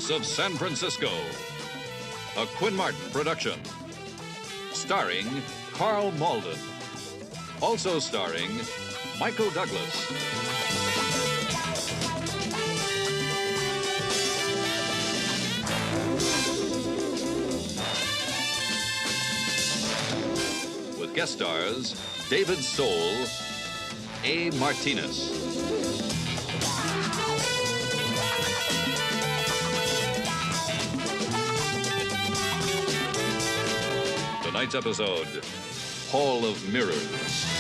Streets of San Francisco, a Quinn Martin production. Starring Karl Malden. Also starring Michael Douglas. With guest stars David Soul, A. Martinez. Tonight's episode, Hall of Mirrors.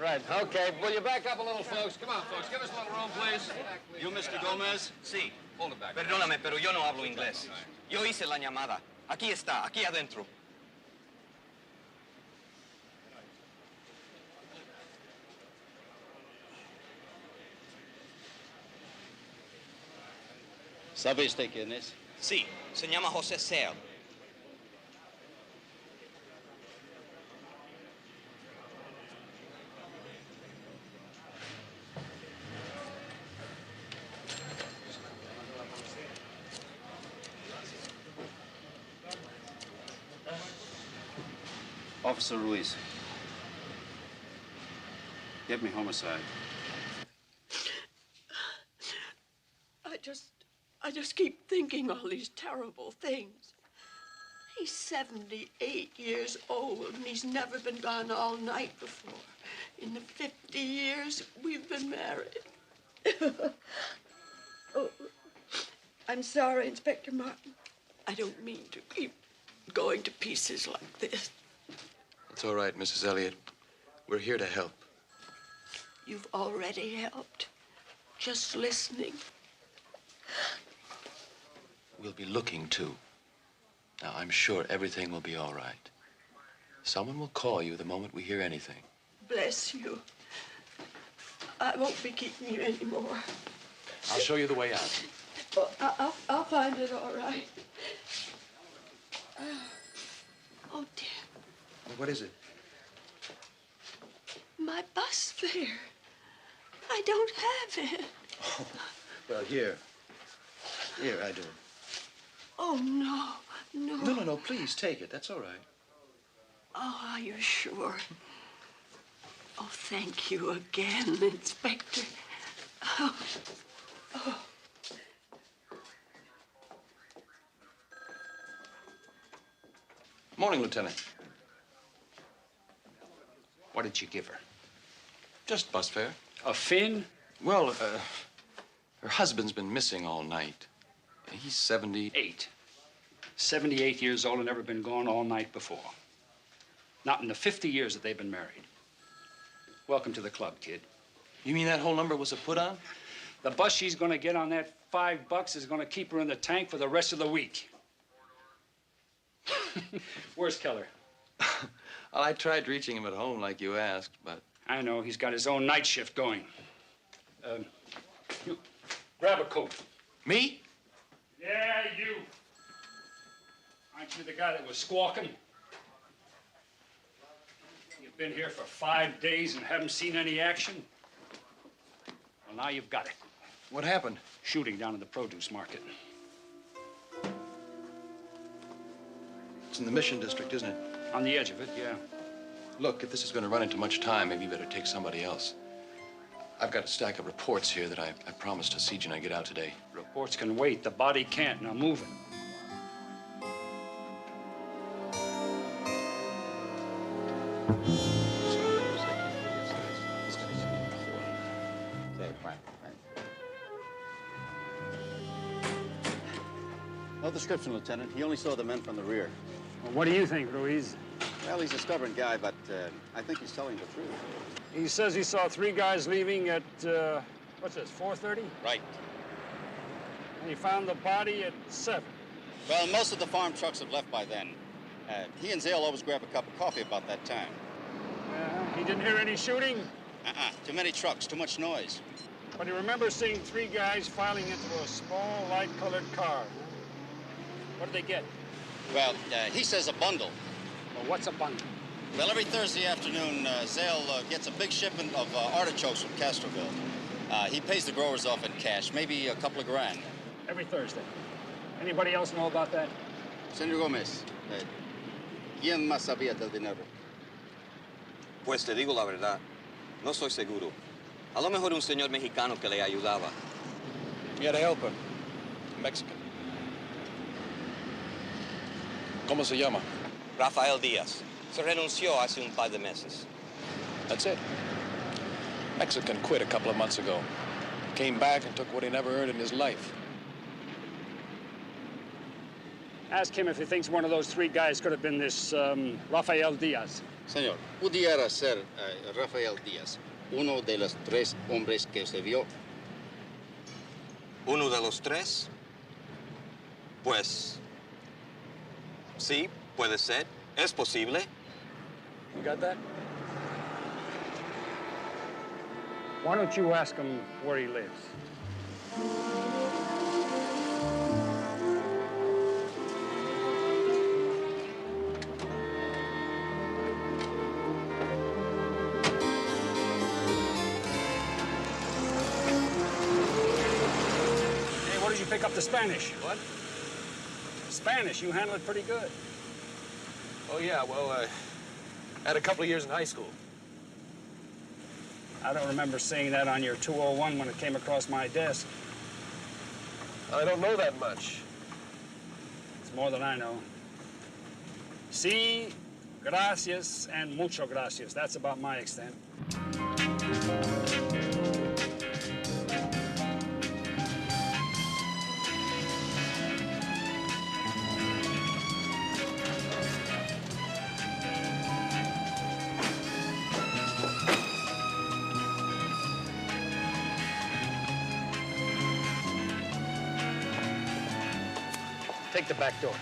Right, okay. Will you back up a little, folks? Come on, folks. Give us a little room, please. You, Mr. Gomez? Sí. Hold it back. Perdóname, pero yo no hablo inglés. Yo hice la llamada. Aquí está, aquí adentro. ¿Sabe usted quién es? Sí, se llama José Sale. Officer Ruiz, get me homicide. I just keep thinking all these terrible things. He's 78 years old, and he's never been gone all night before. In the 50 years we've been married. Oh, I'm sorry, Inspector Martin. I don't mean to keep going to pieces like this. It's all right, Mrs. Elliott. We're here to help. You've already helped. Just listening. We'll be looking, too. Now, I'm sure everything will be all right. Someone will call you the moment we hear anything. Bless you. I won't be keeping you anymore. I'll show you the way out. Oh, I'll find it all right. Oh, dear. What is it? My bus fare. I don't have it. Oh, well, here. Here, I do. Oh, no, no. No, please, take it. That's all right. Oh, are you sure? Oh, thank you again, Inspector. Oh. Morning, Lieutenant. What did you give her? Just bus fare. A fin? Well, her husband's been missing all night. He's 78. 78 years old and never been gone all night before. Not in the 50 years that they've been married. Welcome to the club, kid. You mean that whole number was a put-on? The bus she's gonna get on that $5 is gonna keep her in the tank for the rest of the week. Where's Keller? Well, I tried reaching him at home like you asked, but... I know, he's got his own night shift going. You, grab a coat. Me? Yeah, you. Aren't you the guy that was squawking? You've been here for 5 days and haven't seen any action? Well, now you've got it. What happened? Shooting down in the produce market. It's in the Mission District, isn't it? On the edge of it, yeah. Look, if this is going to run into much time, maybe you better take somebody else. I've got a stack of reports here that I promised to see when I get out today. Reports can wait. The body can't. Now move it. No description, Lieutenant. He only saw the men from the rear. Well, what do you think, Ruiz? Well, he's a stubborn guy, but I think he's telling the truth. He says he saw 3 guys leaving at, what's this, 4:30? Right. And he found the body at 7. Well, most of the farm trucks have left by then. He and Zale always grab a cup of coffee about that time. He didn't hear any shooting? Too many trucks, too much noise. But he remembers seeing 3 guys filing into a small, light-colored car. What did they get? Well, he says a bundle. Well, what's a bundle? Well, every Thursday afternoon, Zale gets a big shipment of artichokes from Castroville. He pays the growers off in cash, maybe a couple of grand. Every Thursday. Anybody else know about that? Senor Gomez, ¿quién más sabía del dinero? Pues te digo la verdad, no soy seguro. A lo mejor un señor mexicano que le ayudaba. He had a helper, Mexican. ¿Cómo se llama? Rafael Díaz. Se renunció hace un par de meses. That's it. Mexican quit a couple of months ago. Came back and took what he never earned in his life. Ask him if he thinks one of those 3 guys could have been this, Rafael Díaz. Señor, pudiera ser Rafael Díaz, uno de los 3 hombres que se vio. ¿Uno de los 3? Pues... sí, puede ser. Es posible. You got that? Why don't you ask him where he lives? Hey, what did you pick up the Spanish? What? Spanish, you handle it pretty good. Oh, yeah, well, I had a couple of years in high school. I don't remember seeing that on your 201 when it came across my desk. I don't know that much. It's more than I know. Sí, gracias, and mucho gracias. That's about my extent. Take the back door.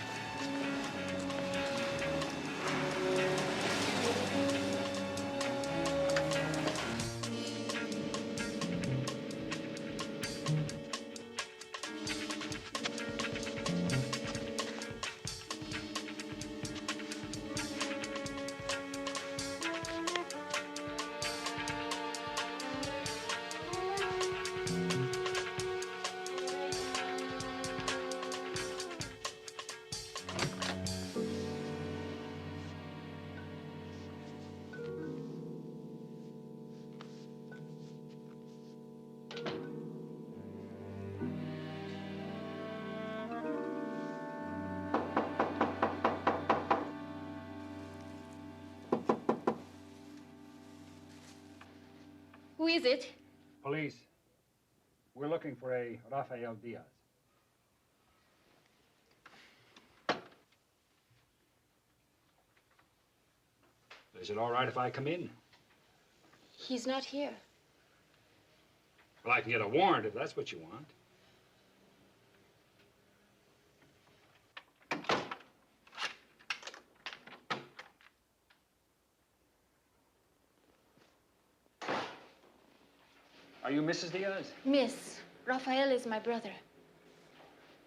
Who is it? Police. We're looking for a Rafael Diaz. Is it all right if I come in? He's not here. Well, I can get a warrant if that's what you want. Are you Mrs. Diaz? Miss, Rafael is my brother.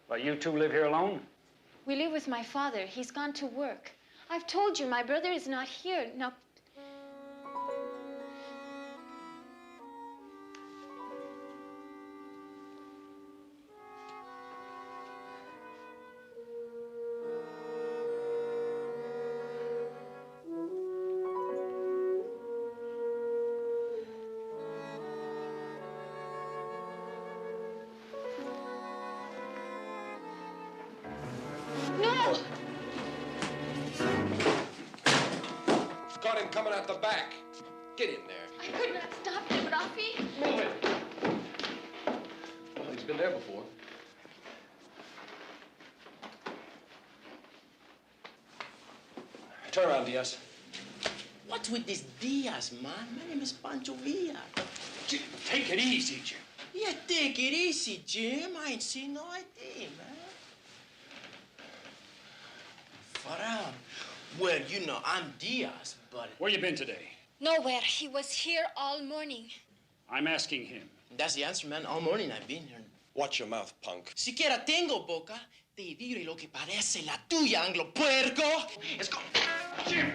Well, you two live here alone? We live with my father. He's gone to work. I've told you, my brother is not here. Now, no! Got him coming out the back. Get in there. I could not stop him, Rafi. Move it. Well, he's been there before. Turn around, Diaz. What's with this Diaz, man? My name is Pancho Villa. Jim, take it easy, Jim. Yeah, take it easy, Jim. I ain't seen no ID, man. Farah. Well, you know, I'm Diaz, but... Where you been today? Nowhere. He was here all morning. I'm asking him. That's the answer, man. All morning I've been here. Watch your mouth, punk. Siquiera tengo boca. Te diré lo que parece la tuya, anglo puerco. Let's go. Jim!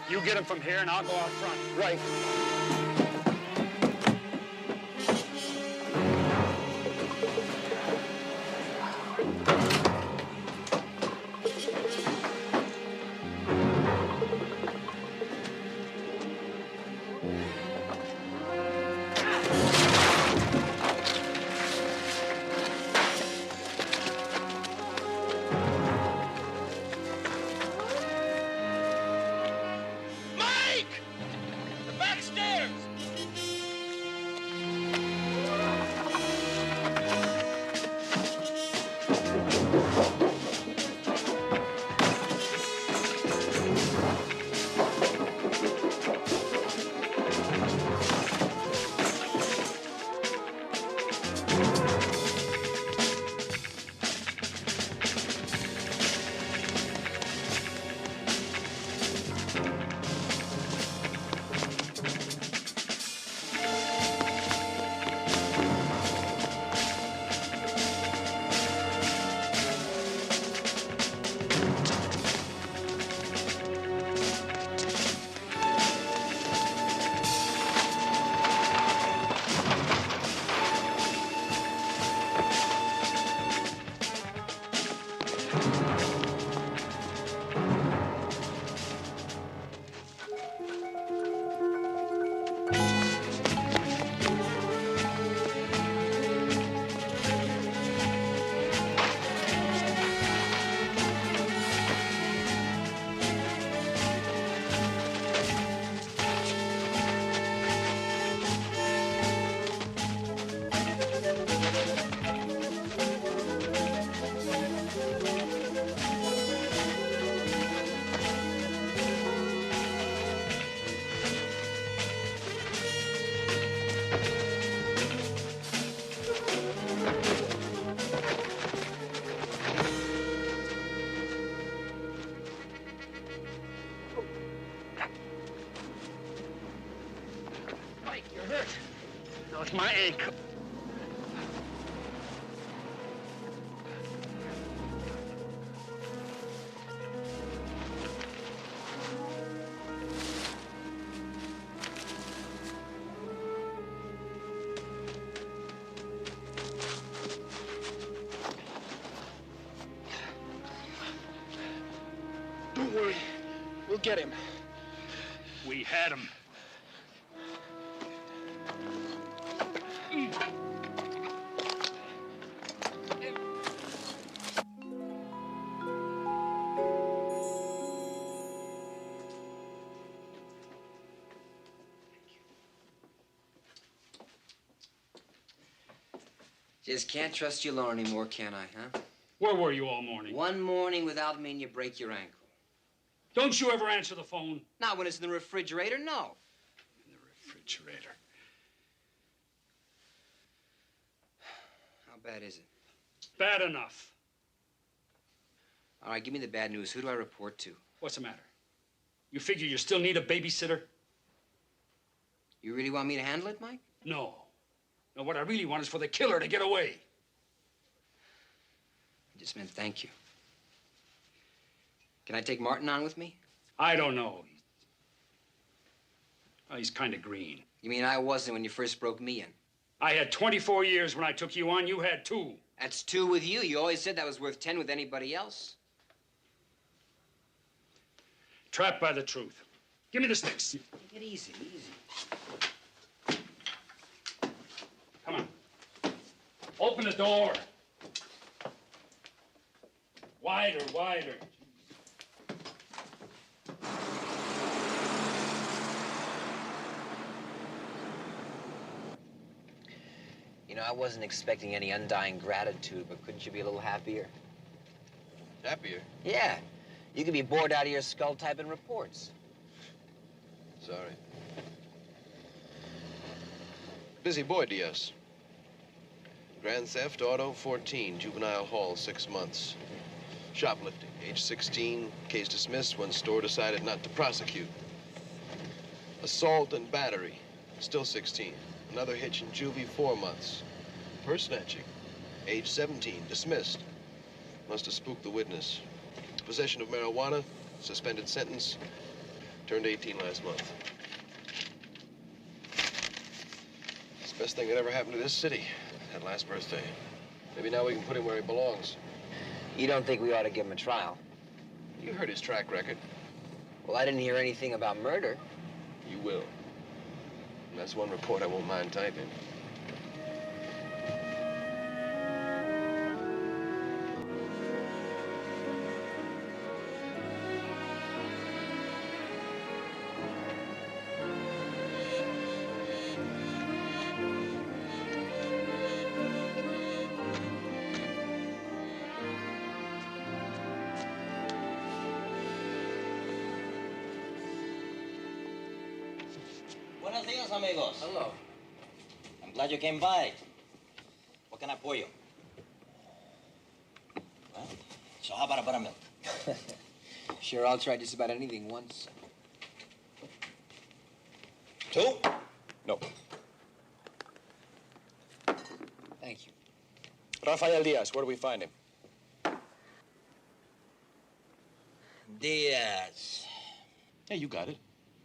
You get him from here, and I'll go out front. Right. My ankle. Don't worry. We'll get him. We had him. Just can't trust you alone anymore, can I, huh? Where were you all morning? One morning without me and you break your ankle. Don't you ever answer the phone? Not when it's in the refrigerator, no. In the refrigerator. How bad is it? Bad enough. All right, give me the bad news. Who do I report to? What's the matter? You figure you still need a babysitter? You really want me to handle it, Mike? No. No, what I really want is for the killer to get away. I just meant thank you. Can I take Martin on with me? I don't know. Well, he's kind of green. You mean I wasn't when you first broke me in? I had 24 years when I took you on. You had 2. That's 2 with you. You always said that was worth 10 with anybody else. Trapped by the truth. Give me the sticks. Take it easy, easy. Come on. Open the door. Wider, wider. You know, I wasn't expecting any undying gratitude, but couldn't you be a little happier? Happier? Yeah. You could be bored out of your skull typing reports. Sorry. Busy boy, Diaz. Grand theft, auto, 14. Juvenile hall, 6 months. Shoplifting, age 16. Case dismissed when store decided not to prosecute. Assault and battery, still 16. Another hitch in juvie, 4 months. Purse snatching, age 17. Dismissed. Must have spooked the witness. Possession of marijuana, suspended sentence. Turned 18 last month. It's the best thing that ever happened to this city. That last birthday. Maybe now we can put him where he belongs. You don't think we ought to give him a trial? You heard his track record. Well, I didn't hear anything about murder. You will. And that's one report I won't mind typing. Buenos días, amigos. Hello. I'm glad you came by. What can I pour you? Well, so how about a buttermilk? Sure, I'll try just about anything once. 2? No. Thank you. Rafael Diaz, where do we find him? Diaz. Hey, you got it.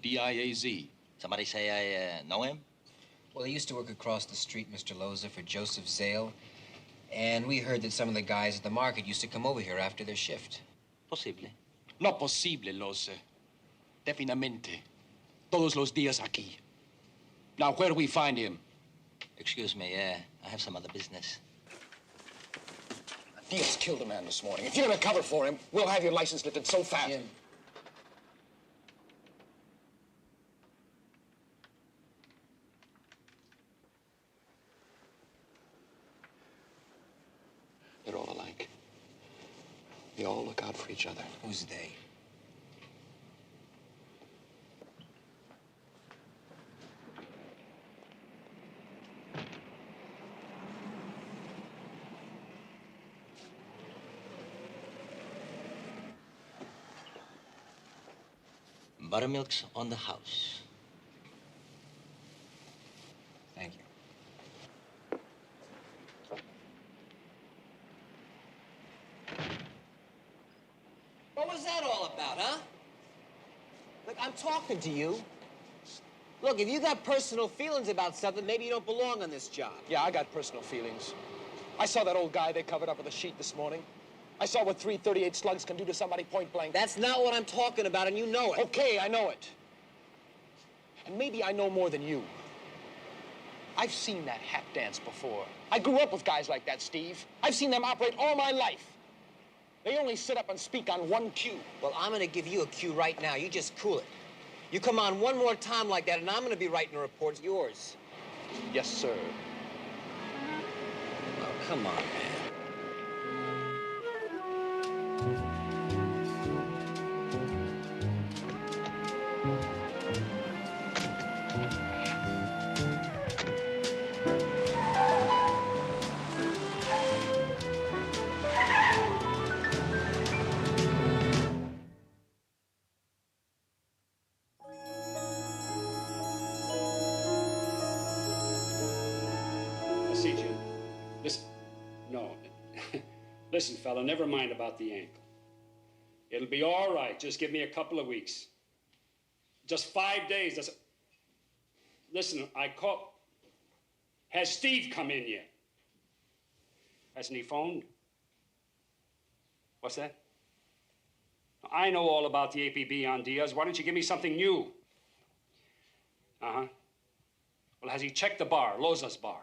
D-I-A-Z. Somebody say I know him? Well, he used to work across the street, Mr. Loza, for Joseph Zale. And we heard that some of the guys at the market used to come over here after their shift. Posible. No posible, Loza. Definitamente. Todos los días aquí. Now, where do we find him? Excuse me, I have some other business. Diaz killed a man this morning. If you're gonna cover for him, we'll have your license lifted so fast. Jim. They're all alike. They all look out for each other. Who's they? Buttermilk's on the house. Thank you. What was that all about, huh? Look, I'm talking to you. Look, if you got personal feelings about something, maybe you don't belong on this job. Yeah, I got personal feelings. I saw that old guy they covered up with a sheet this morning. I saw what 338 slugs can do to somebody point blank. That's not what I'm talking about, and you know it. Okay, I know it. And maybe I know more than you. I've seen that hat dance before. I grew up with guys like that, Steve. I've seen them operate all my life. They only sit up and speak on one cue. Well, I'm gonna give you a cue right now. You just cool it. You come on one more time like that, and I'm gonna be writing a report. Yours. Yes, sir. Oh, come on, man. See, Jim. Listen. No. Listen, fella, never mind about the ankle. It'll be all right. Just give me a couple of weeks. Just 5 days. That's... Listen, I call... Has Steve come in yet? Hasn't he phoned? What's that? I know all about the APB on Diaz. Why don't you give me something new? Uh-huh. Well, has he checked the bar, Loza's bar?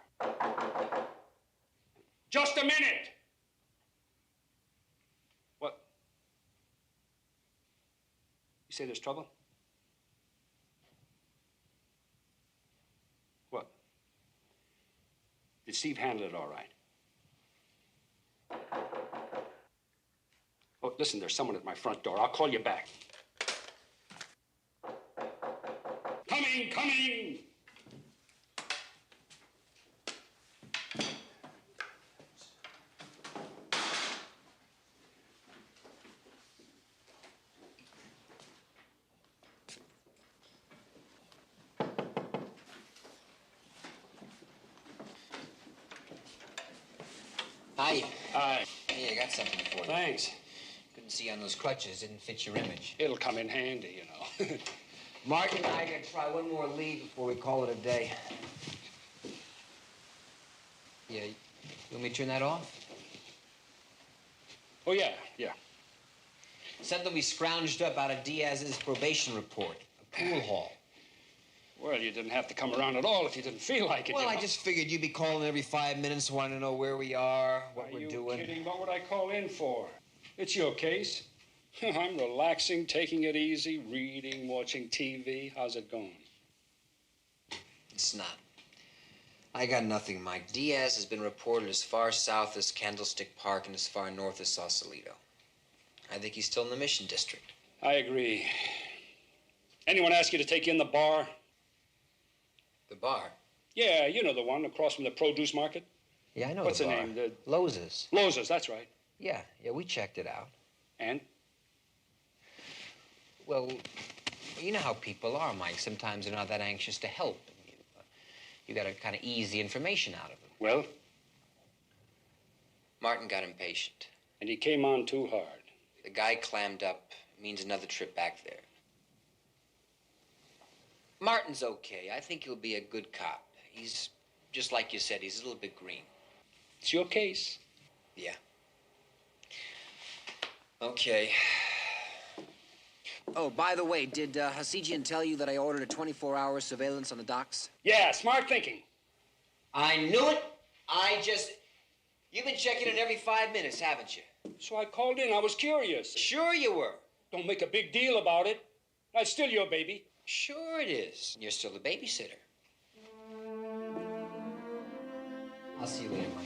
Just a minute! What? You say there's trouble? What? Did Steve handled it all right. Oh, listen, there's someone at my front door. I'll call you back. Coming, coming! Hi. Hi. Hey, I got something for you. Thanks. Couldn't see on those crutches. Didn't fit your image. It'll come in handy, you know. Martin and I are going to try one more lead before we call it a day. Yeah, you want me to turn that off? Oh, yeah, yeah. Something we scrounged up out of Diaz's probation report. A pool hall. Well, you didn't have to come around at all if you didn't feel like it. Well, you I know? just figured you'd be calling every 5 minutes, wanting to know where we are, what we're doing. Are you kidding? What would I call in for? It's your case. I'm relaxing, taking it easy, reading, watching TV. How's it going? It's not. I got nothing, Mike. Diaz has been reported as far south as Candlestick Park and as far north as Sausalito. I think he's still in the Mission District. I agree. Anyone ask you to take you in the bar? The bar? Yeah, you know the one across from the produce market. Yeah, I know What's the the bar. name? Loz's. Loz's, that's right. Yeah, we checked it out. And? Well, you know how people are, Mike. Sometimes they're not that anxious to help. You got to kind of ease the information out of them. Well? Martin got impatient. And he came on too hard. The guy clammed up. Means another trip back there. Martin's okay. I think he'll be a good cop. He's, just like you said, he's a little bit green. It's your case. Yeah. Okay. Oh, by the way, did Hasidian tell you that I ordered a 24-hour surveillance on the docks? Yeah, smart thinking. I knew it. You've been checking it every 5 minutes, haven't you? So I called in. I was curious. Sure you were. Don't make a big deal about it. That's still your baby. Sure it is. You're still the babysitter. I'll see you later, Mike.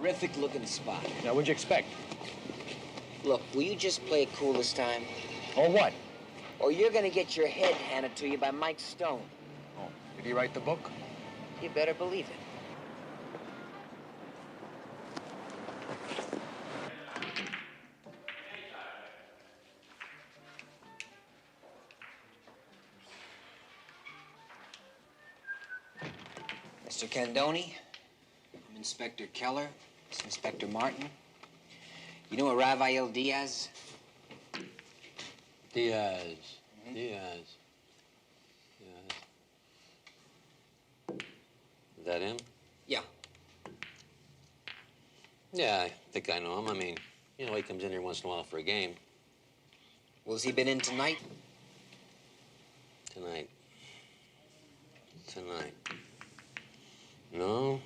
Terrific looking spot. Now, what'd you expect? Look, will you just play it cool this time? Or what? Or you're gonna get your head handed to you by Mike Stone. Oh, did he write the book? You better believe it. Mr. Candoni, I'm Inspector Keller. It's Inspector Martin. You know a Rafael Diaz? Diaz. Diaz. Is that him? Yeah. Yeah, I think I know him. I mean, you know, he comes in here once in a while for a game. Well, has he been in tonight? Tonight. No,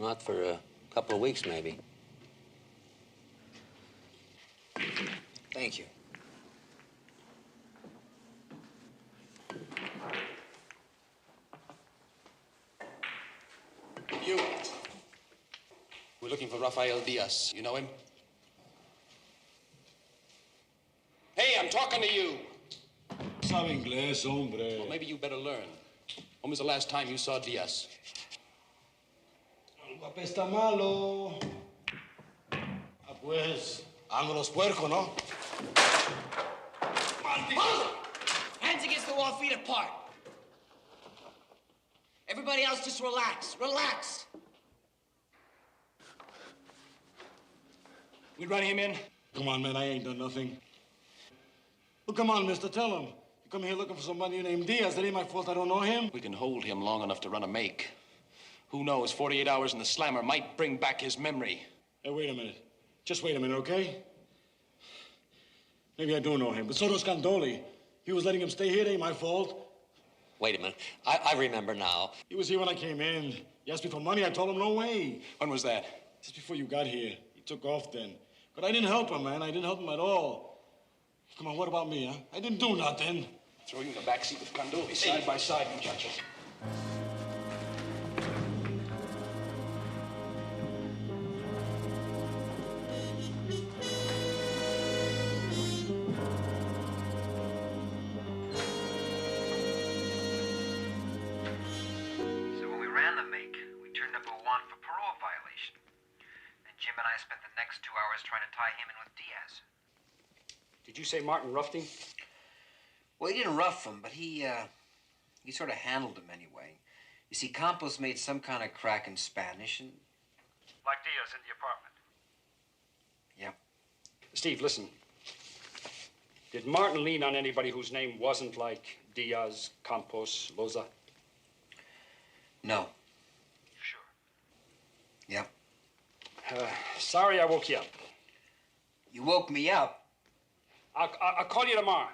not for a couple of weeks, maybe. Thank you. You. We're looking for Rafael Diaz. You know him? Hey, I'm talking to you. Sabe inglés, hombre. Well, maybe you better learn. When was the last time you saw Diaz? El papel está malo. Ah, pues, ángulos puerco, ¿no? Malden! Hands against the wall, feet apart. Everybody else just relax. Relax. We run him in? Come on, man, I ain't done nothing. Well, come on, mister, tell him. You come here looking for somebody named Diaz. That ain't my fault I don't know him. We can hold him long enough to run a make. Who knows, 48 hours in the slammer might bring back his memory. Hey, wait a minute. Just wait a minute, okay? Maybe I do know him, but so does Candoli. He was letting him stay here. It ain't my fault. Wait a minute. I remember now. He was here when I came in. He asked me for money. I told him no way. When was that? Just before you got here. He took off then. But I didn't help him, man. I didn't help him at all. Come on, what about me, huh? I didn't do nothing. Throw you in the backseat with Candoli, side by side, muchachos. Jim and I spent the next 2 hours trying to tie him in with Diaz. Did you say Martin roughed him? Well, he didn't rough him, but he sort of handled him anyway. You see, Campos made some kind of crack in Spanish and... Like Diaz in the apartment? Yep. Steve, listen. Did Martin lean on anybody whose name wasn't like Diaz, Campos, Loza? No. Sure. Yep. Sorry I woke you up. You woke me up? I'll call you tomorrow.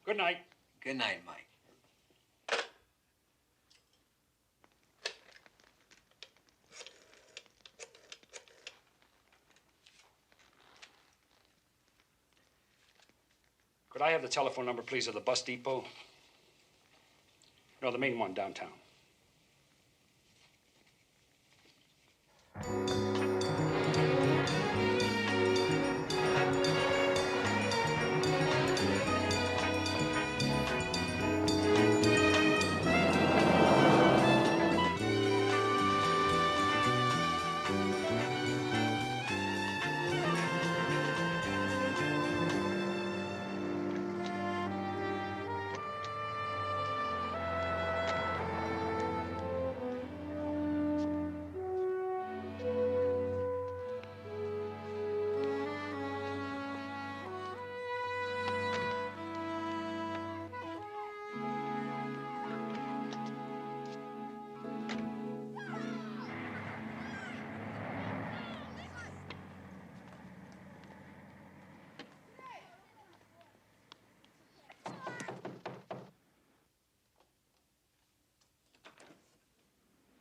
Good night. Good night, Mike. Could I have the telephone number, please, of the bus depot? No, the main one downtown.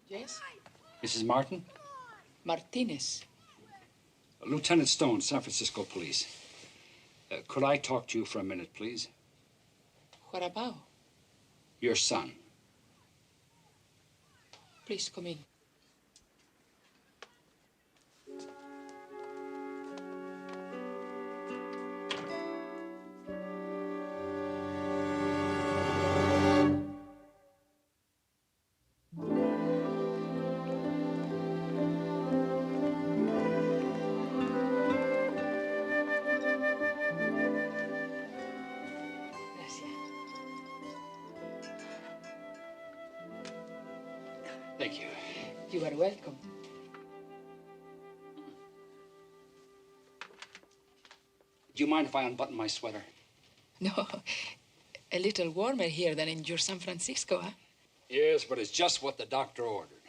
Yes? Mrs. Martin? Martinez. Lieutenant Stone, San Francisco Police. Could I talk to you for a minute, please? What about? Your son. Please come in. Thank you. You are welcome. Do you mind if I unbutton my sweater? No, a little warmer here than in your San Francisco, huh? Yes, but it's just what the doctor ordered.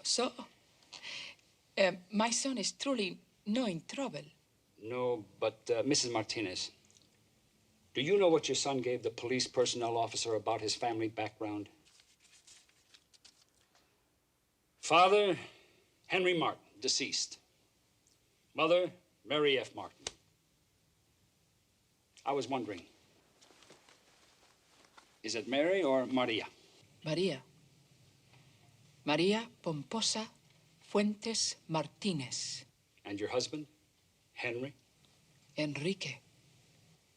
So, my son is truly no in trouble. No, but Mrs. Martinez, do you know what your son gave the police personnel officer about his family background? Father, Henry Martin, deceased. Mother, Mary F. Martin. I was wondering, is it Mary or Maria? Maria. Maria Pomposa Fuentes Martinez. And your husband, Henry? Enrique.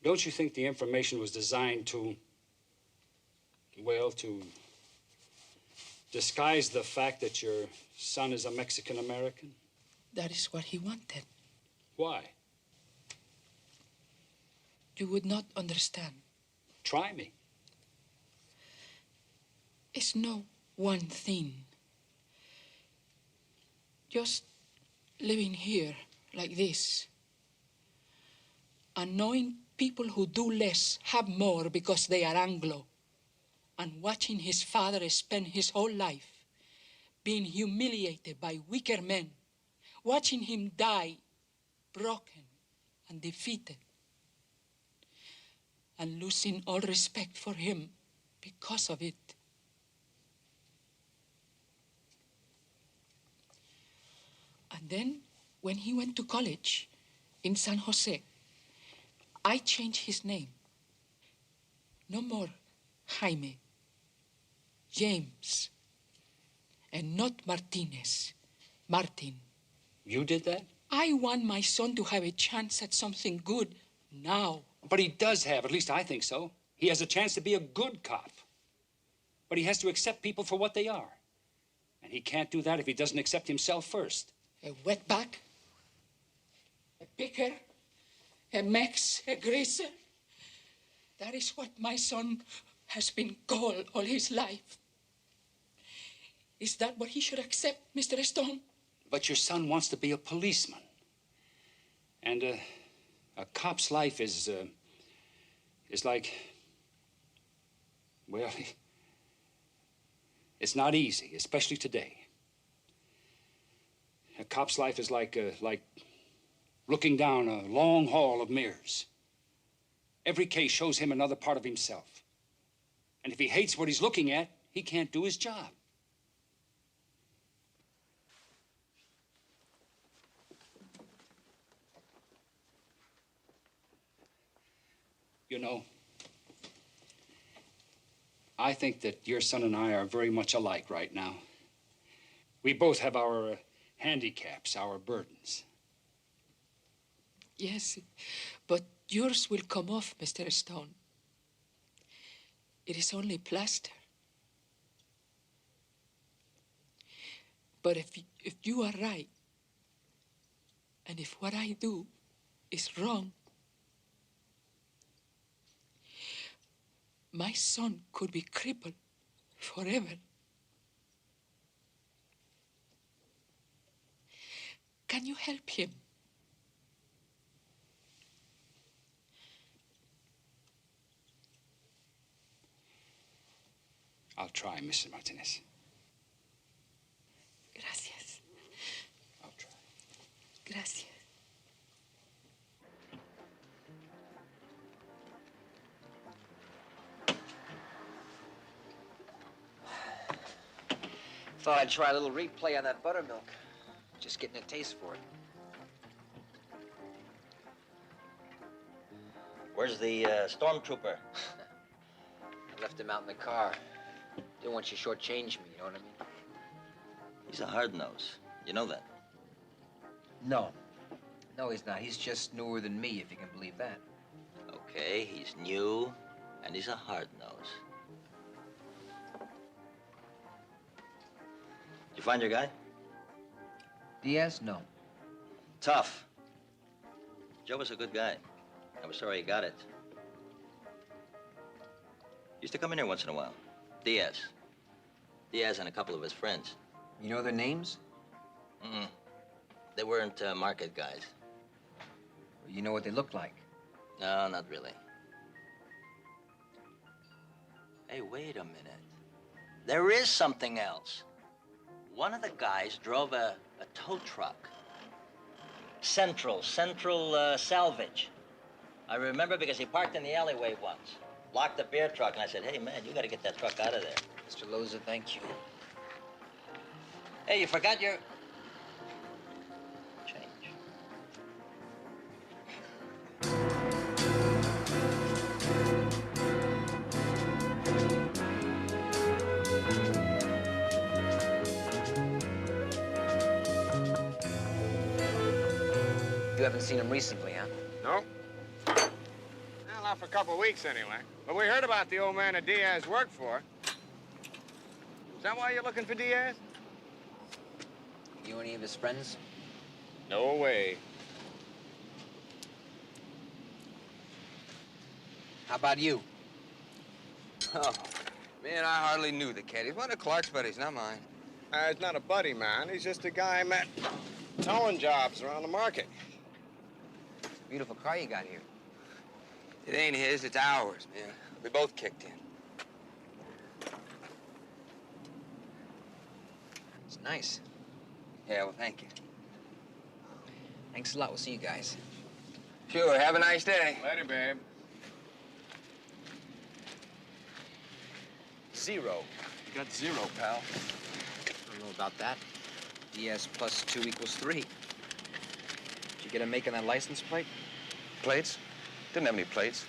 Don't you think the information was designed to, well, to disguise the fact that your son is a Mexican-American? That is what he wanted. Why? You would not understand. Try me. It's no one thing. Just living here like this and knowing people who do less have more because they are Anglo, and watching his father spend his whole life being humiliated by weaker men, watching him die broken and defeated, and losing all respect for him because of it. And then, when he went to college in San Jose, I changed his name. No more Jaime, James, and not Martinez, Martin. You did that? I want my son to have a chance at something good now. But he does have, at least I think so. He has a chance to be a good cop. But he has to accept people for what they are. And he can't do that if he doesn't accept himself first. A wetback, a picker, a mex, a greaser. That is what my son has been called all his life. Is that what he should accept, Mr. Stone? But your son wants to be a policeman. And a cop's life is like, well, it's not easy, especially today. A cop's life is like looking down a long hall of mirrors. Every case shows him another part of himself. And if he hates what he's looking at, he can't do his job. You know, I think that your son and I are very much alike right now. We both have our handicaps, our burdens. Yes, but yours will come off, Mr. Stone. It is only plaster. But if you are right, and if what I do is wrong, my son could be crippled forever. Can you help him? I'll try, Mrs. Martinez. Gracias. I'll try. Gracias. Thought I'd try a little replay on that buttermilk. Just getting a taste for it. Where's the stormtrooper? I left him out in the car. Didn't want you to shortchange me, you know what I mean? He's a hard nose. You know that? No. No, he's not. He's just newer than me, if you can believe that. Okay, he's new, and he's a hard nose. Did you find your guy? Diaz? No. Tough. Joe was a good guy. I was sorry he got it. Used to come in here once in a while. Diaz. Diaz and a couple of his friends. You know their names? Mm-mm. They weren't market guys. You know what they look like? No, not really. Hey, wait a minute. There is something else. One of the guys drove a tow truck. Central Salvage. I remember because he parked in the alleyway once. Locked the beer truck, and I said, hey, man, you got to get that truck out of there. Mr. Loza, thank you. Hey, you forgot your... change. You haven't seen him recently, huh? No. Well, not for a couple of weeks, anyway. But we heard about the old man that Diaz worked for. Is that why you're looking for Diaz? You any of his friends? No way. How about you? Oh, man, I hardly knew the kid. He's one of Clark's buddies, not mine. He's not a buddy, man. He's just a guy I met towing jobs around the market. Beautiful car you got here. It ain't his, it's ours, man. We both kicked in. It's nice. Yeah, well, thank you. Thanks a lot. We'll see you guys. Sure, have a nice day. Later, babe. 0. You got 0, pal. I don't know about that. DS plus 2 equals 3. Did you get a make on that license plate? Plates? Didn't have any plates.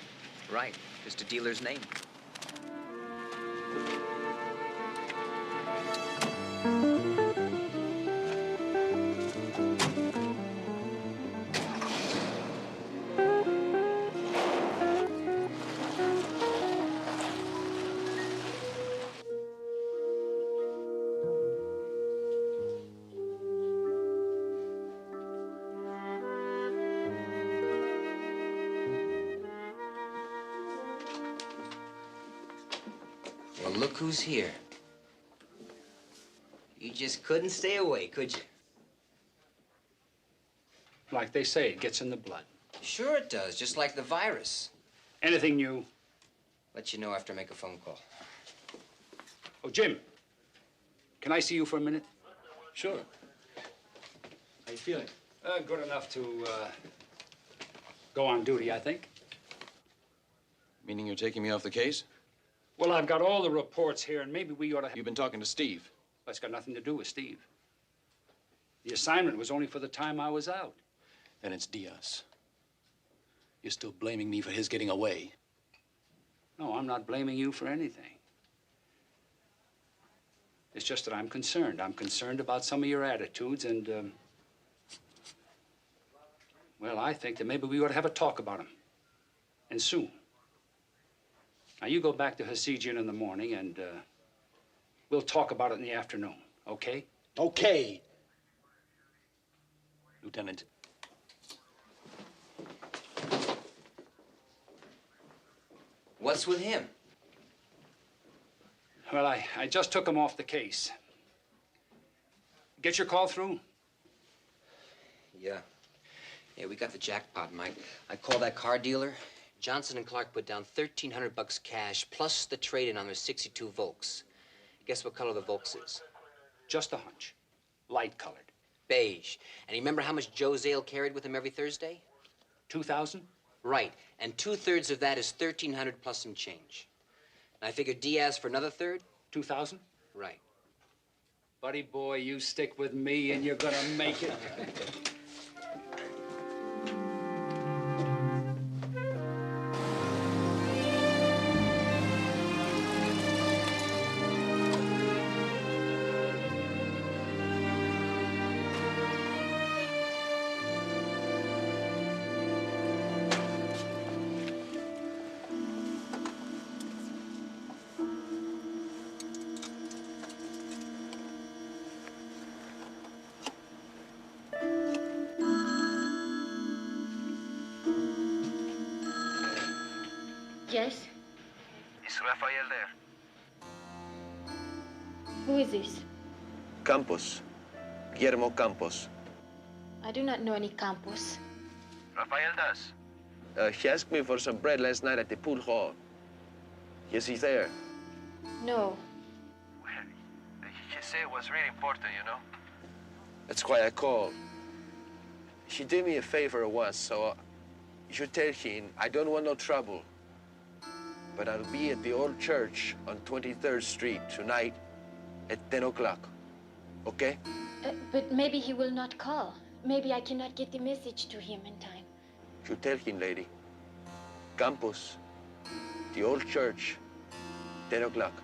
Right. Just a dealer's name. Well, look who's here. You just couldn't stay away, could you? Like they say, it gets in the blood. Sure it does, just like the virus. Anything new? Let you know after I make a phone call. Oh, Jim, can I see you for a minute? Sure. How you feeling? Good enough to go on duty, I think. Meaning you're taking me off the case? Well, I've got all the reports here, and maybe we ought to... You've been talking to Steve. That's got nothing to do with Steve. The assignment was only for the time I was out. Then it's Diaz. You're still blaming me for his getting away. No, I'm not blaming you for anything. It's just that I'm concerned. I'm concerned about some of your attitudes, and, well, I think that maybe we ought to have a talk about them. And soon. Now, you go back to Hasidian in the morning, and we'll talk about it in the afternoon, okay? Okay. Lieutenant. What's with him? Well, I just took him off the case. Get your call through? Yeah. Yeah, we got the jackpot, Mike. I called that car dealer. Johnson and Clark put down $1,300 cash, plus the trade-in on their 62 Volks. Guess what color the Volks is? Just a hunch. Light-colored. Beige. And you remember how much Joe Zale carried with him every Thursday? 2,000? Right. And 2/3 of that is $1,300 plus some change. And I figured Diaz for another third. 2,000? Right. Buddy boy, you stick with me and you're gonna make it. Yes? Is Rafael there? Who is this? Campos. Guillermo Campos. I do not know any Campos. Rafael does. He asked me for some bread last night at the pool hall. Is he there? No. Well, he said it was really important, you know. That's why I called. He did me a favor once, so you should tell him I don't want no trouble. But I'll be at the old church on 23rd Street tonight at 10 o'clock. Okay? But maybe he will not call. Maybe I cannot get the message to him in time. You tell him, lady. Campos, the old church, 10 o'clock.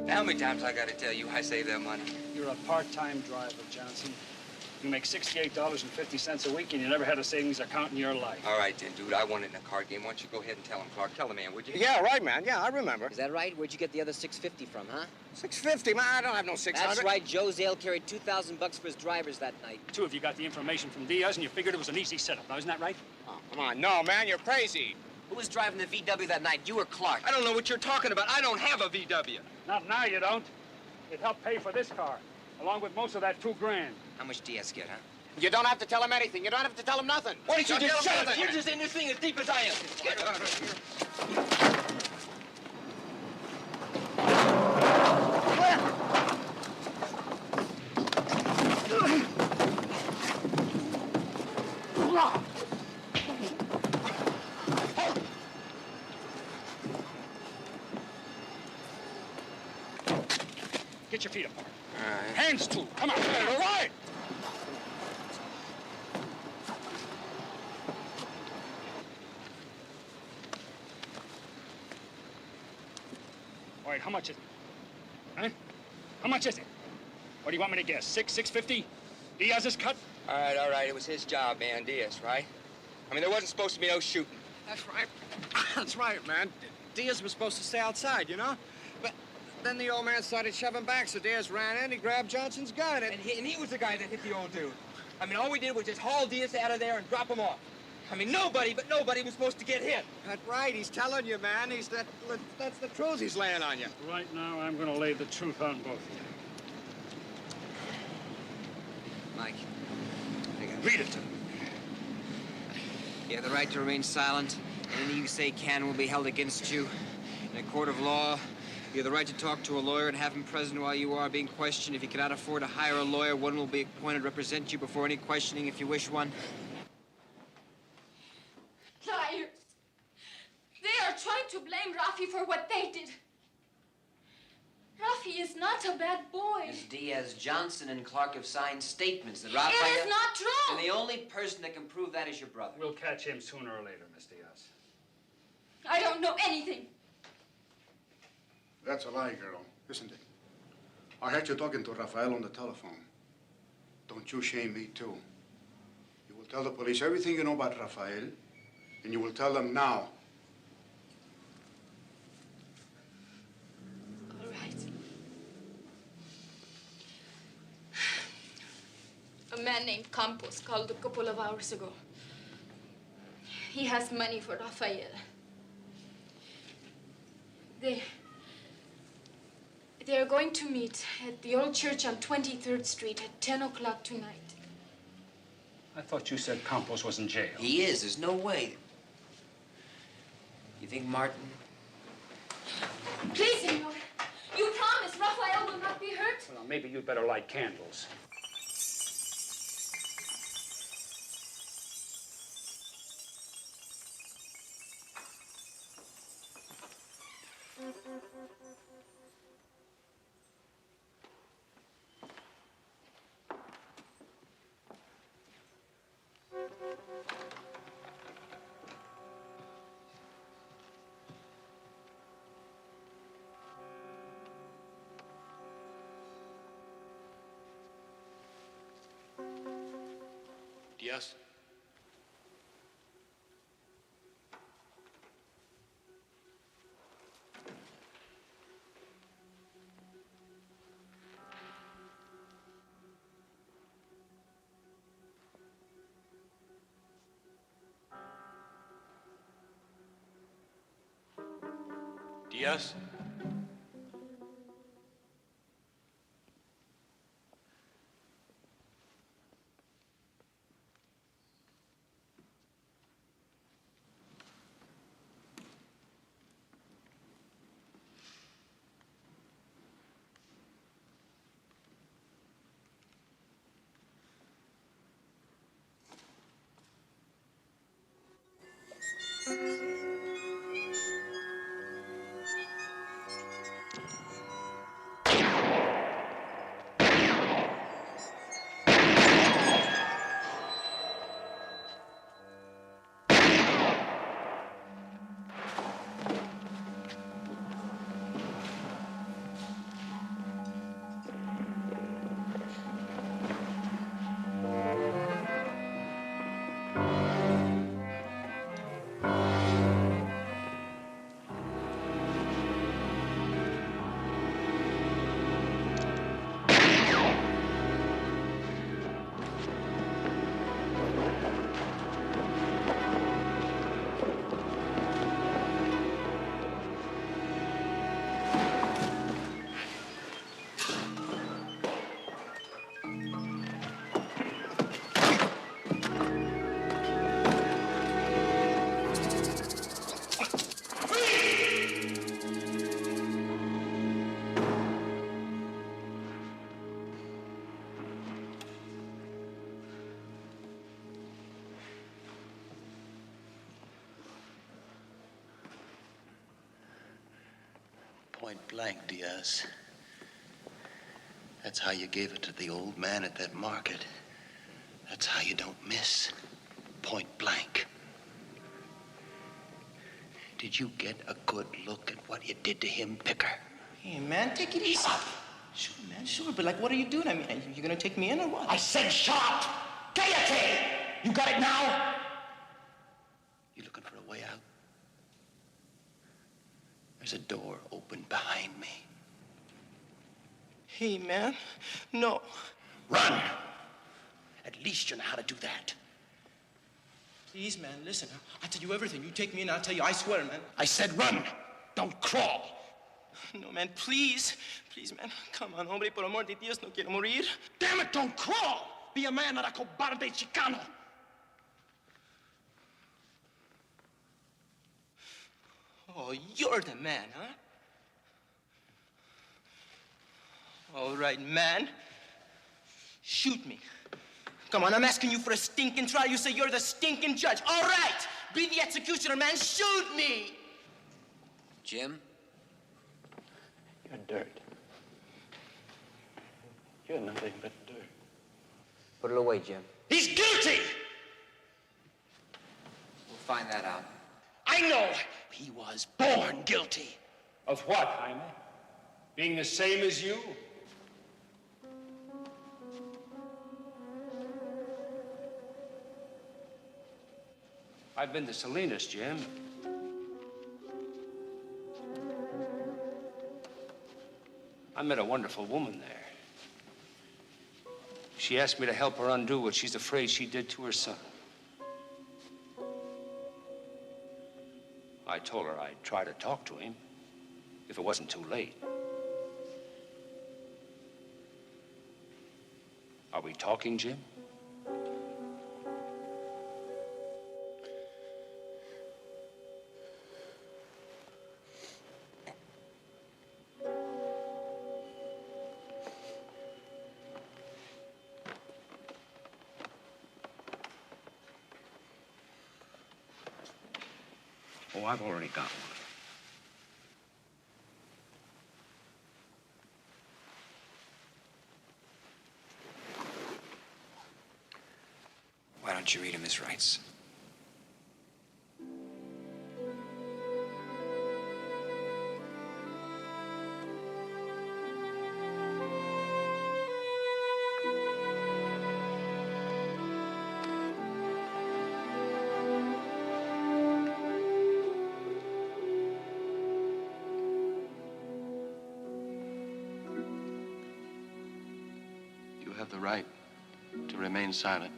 How many times I gotta tell you I save that money? You're a part-time driver, Johnson. You make $68.50 a week, and you never had a savings account in your life. All right, then, dude. I won it in a card game. Why don't you go ahead and tell him, Clark? Tell the man, would you? Yeah, right, man. Yeah, I remember. Is that right? Where'd you get the other $650 from, huh? $650, man. I don't have no 600. That's right. Joe Zale carried $2,000 for his drivers that night. Two of you got the information from Diaz, and you figured it was an easy setup. Now, isn't that right? Oh, come on. No, man, you're crazy. Who was driving the VW that night? You or Clark? I don't know what you're talking about. I don't have a VW. Not now, you don't. It helped pay for this car, along with most of that $2 grand. How much Diaz get, huh? You don't have to tell him anything. You don't have to tell him nothing. Why don't you Don't just tell shut him up? You're anything. just in this thing as deep as I am. Get out of here. Get your feet apart. Hands too. Come on. All right. All right, how much is it? Huh? How much is it? What do you want me to guess? $650? Diaz's cut? All right. It was his job, man, Diaz, right? I mean, there wasn't supposed to be no shooting. That's right. That's right, man. Diaz was supposed to stay outside, you know? But then the old man started shoving back, so Diaz ran in, he grabbed Johnson's gun, And he was the guy that hit the old dude. I mean, all we did was just haul Diaz out of there and drop him off. I mean, nobody was supposed to get hit. That's right, he's telling you, man. That's the truth he's laying on you. Right now, I'm going to lay the truth on both of you. Mike, Read it to me. you have the right to remain silent. Anything you say can and will be held against you. In a court of law, you have the right to talk to a lawyer and have him present while you are being questioned. If you cannot afford to hire a lawyer, one will be appointed to represent you before any questioning if you wish one. Liars. They are trying to blame Rafi for what they did. Rafi is not a bad boy. Ms. Diaz, Johnson and Clark have signed statements that Raphael... It is not true. And the only person that can prove that is your brother. We'll catch him sooner or later, Miss Diaz. I don't know anything. That's a lie, girl, isn't it? I heard you talking to Rafael on the telephone. Don't you shame me, too. You will tell the police everything you know about Rafael, and you will tell them now. All right. A man named Campos called a couple of hours ago. He has money for Rafael. They're going to meet at the old church on 23rd Street at 10 o'clock tonight. I thought you said Campos was in jail. He is. There's no way. You think Martin... Please, senor. You promise Rafael will not be hurt? Well, maybe you'd better light candles. Diaz? Diaz? Point blank, Diaz. That's how you gave it to the old man at that market. That's how you don't miss. Point blank. Did you get a good look at what you did to him, Picker? Hey, man, take it easy. Sure, man, sure. But, like, what are you doing? I mean, you gonna take me in or what? I said shot! Gaiety! You got it now? You looking for a way out? There's a door open behind me. Hey, man, no. Run! At least you know how to do that. Please, man, listen. I'll tell you everything. You take me in, I'll tell you. I swear, man. I said run! Don't crawl! No, man, please. Please, man. Come on, hombre. Por amor de Dios, no quiero morir. Damn it, don't crawl! Be a man, not a cobarde chicano. Oh, you're the man, huh? All right, man. Shoot me. Come on, I'm asking you for a stinking trial. You say you're the stinking judge. All right! Be the executioner, man. Shoot me! Jim? You're dirt. You're nothing but dirt. Put it away, Jim. He's guilty! We'll find that out. I know he was born guilty. Of what, Jaime? Being the same as you? I've been to Salinas, Jim. I met a wonderful woman there. She asked me to help her undo what she's afraid she did to her son. I told her I'd try to talk to him if it wasn't too late. Are we talking, Jim? Oh, I've already got one. Why don't you read him his rights? You have the right to remain silent.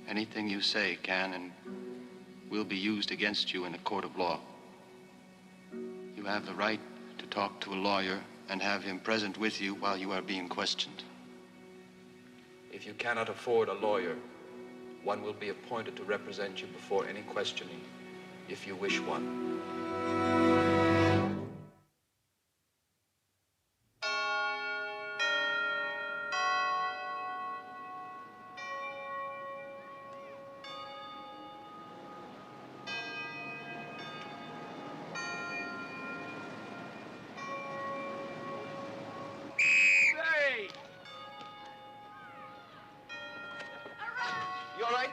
Anything you say can and will be used against you in a court of law. You have the right to talk to a lawyer and have him present with you while you are being questioned. If you cannot afford a lawyer, one will be appointed to represent you before any questioning, if you wish one. You all right?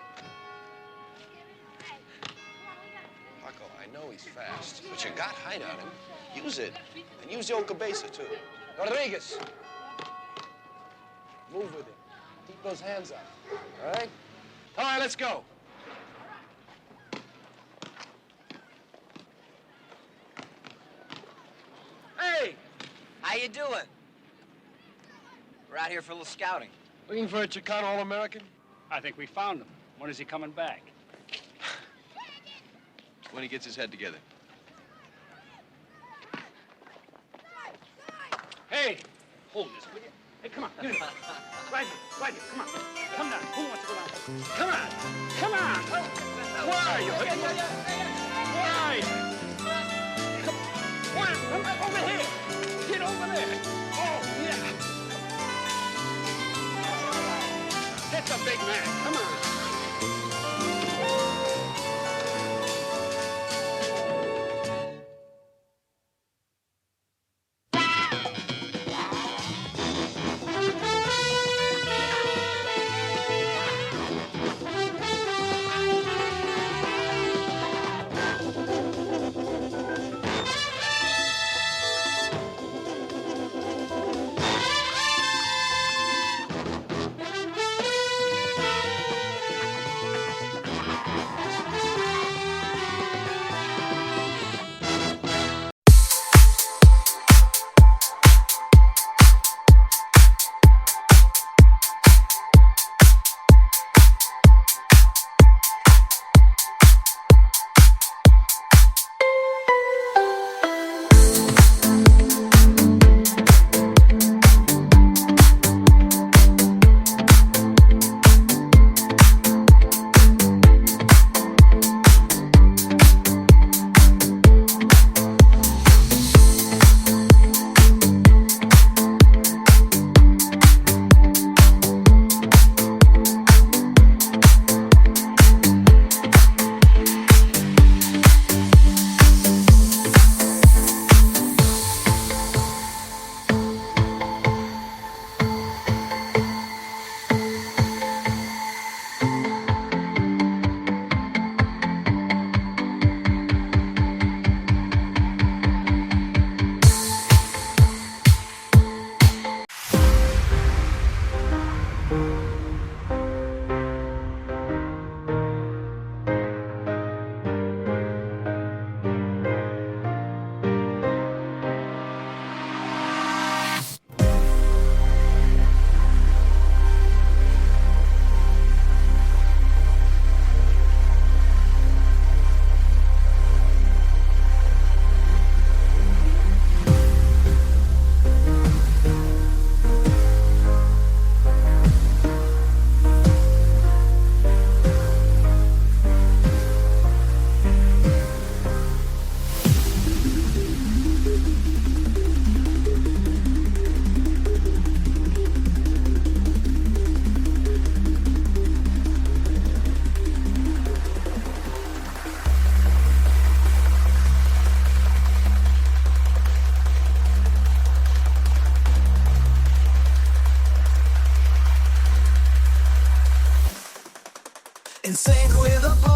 Paco, I know he's fast, but you got height on him. Use it. And use the old cabeza, too. Rodriguez. Move with him. Keep those hands up. All right? All right, let's go. Hey! How you doing? We're out here for a little scouting. Looking for a Chicano All-American? I think we found him. When is he coming back? When he gets his head together. Hey! Hold this, will you? Hey, come on, give it. Right here, come on. Come down. Who wants to go down? Come on, come on. Where are you? Why? Come over here. Get over there. Oh, yeah. That's a big man. Come on. In sync with the